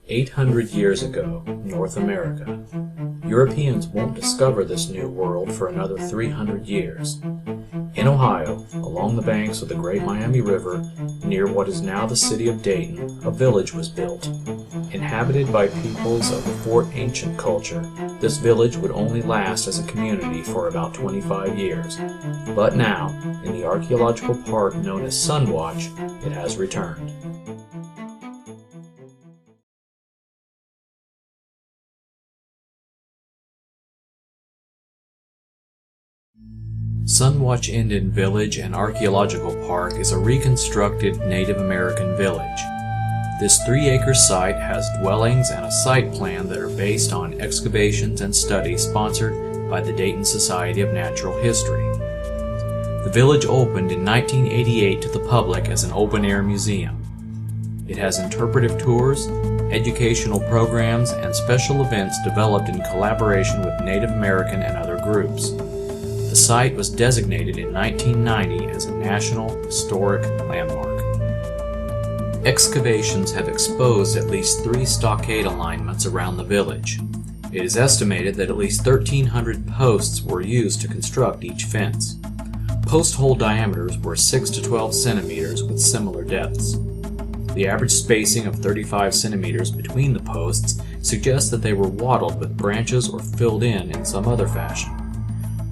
800 years ago, North America. Europeans won't discover this new world for another 300 years. In Ohio, along the banks of the Great Miami River, near what is now the city of Dayton, a village was built. Inhabited by peoples of the Fort Ancient culture, this village would only last as a community for about 25 years. But now, in the archaeological park known as SunWatch, it has returned. SunWatch Indian Village and Archaeological Park is a reconstructed Native American village. This 3-acre site has dwellings and a site plan that are based on excavations and studies sponsored by the Dayton Society of Natural History. The village opened in 1988 to the public as an open-air museum. It has interpretive tours, educational programs, and special events developed in collaboration with Native American and other groups. The site was designated in 1990 as a National Historic Landmark. Excavations have exposed at least 3 stockade alignments around the village. It is estimated that at least 1,300 posts were used to construct each fence. Post hole diameters were 6 to 12 centimeters with similar depths. The average spacing of 35 centimeters between the posts suggests that they were wattled with branches or filled in some other fashion.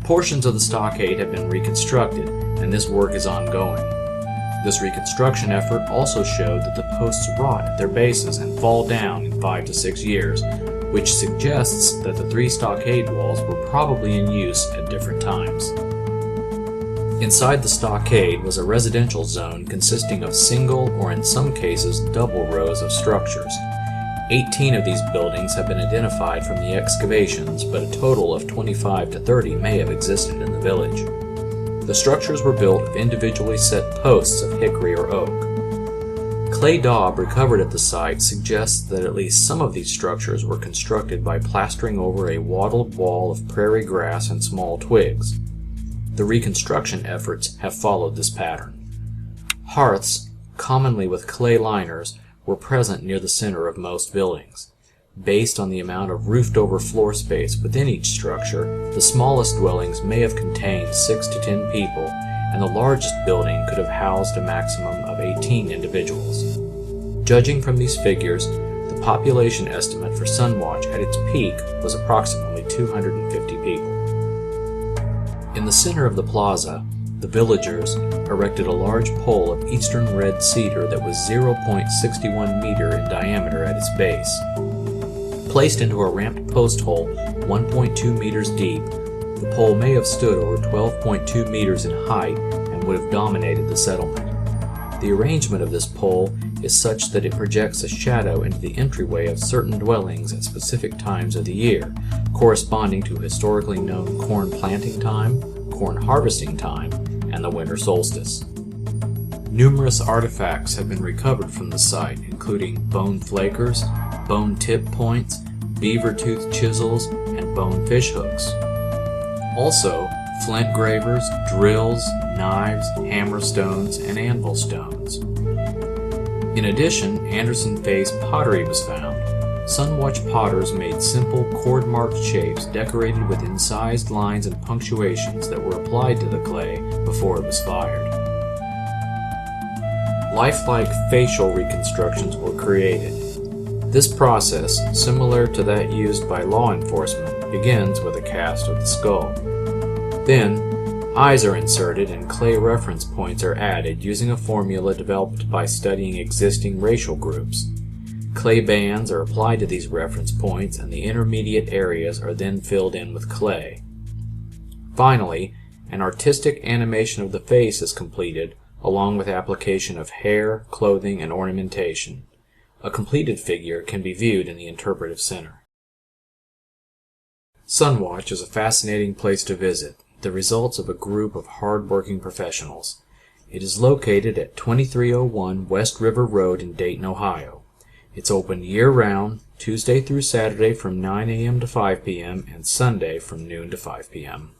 Portions of the stockade have been reconstructed, and this work is ongoing. This reconstruction effort also showed that the posts rot at their bases and fall down in 5 to 6 years, which suggests that the 3 stockade walls were probably in use at different times. Inside the stockade was a residential zone consisting of single or in some cases double rows of structures. 18 of these buildings have been identified from the excavations, but a total of 25 to 30 may have existed in the village. The structures were built of individually set posts of hickory or oak. Clay daub recovered at the site suggests that at least some of these structures were constructed by plastering over a wattled wall of prairie grass and small twigs. The reconstruction efforts have followed this pattern. Hearths, commonly with clay liners, were present near the center of most buildings. Based on the amount of roofed-over floor space within each structure, the smallest dwellings may have contained 6 to 10 people, and the largest building could have housed a maximum of 18 individuals. Judging from these figures, the population estimate for SunWatch at its peak was approximately 250 people. In the center of the plaza, the villagers erected a large pole of eastern red cedar that was 0.61 meter in diameter at its base. Placed into a ramped post hole 1.2 meters deep, the pole may have stood over 12.2 meters in height and would have dominated the settlement. The arrangement of this pole is such that it projects a shadow into the entryway of certain dwellings at specific times of the year, corresponding to historically known corn planting time, corn harvesting time, and the winter solstice. Numerous artifacts have been recovered from the site, including bone flakers, bone tip points, beaver tooth chisels, and bone fish hooks. Also, flint gravers, drills, knives, hammer stones, and anvil stones. In addition, Anderson Face pottery was found. SunWatch potters made simple cord-marked shapes decorated with incised lines and punctuations that were applied to the clay before it was fired. Lifelike facial reconstructions were created. This process, similar to that used by law enforcement, begins with a cast of the skull. Then, eyes are inserted and clay reference points are added using a formula developed by studying existing racial groups. Clay bands are applied to these reference points and the intermediate areas are then filled in with clay. Finally, an artistic animation of the face is completed, along with application of hair, clothing, and ornamentation. A completed figure can be viewed in the interpretive center. SunWatch is a fascinating place to visit, the results of a group of hard-working professionals. It is located at 2301 West River Road in Dayton, Ohio. It's open year-round, Tuesday through Saturday from 9 a.m. to 5 p.m. and Sunday from noon to 5 p.m.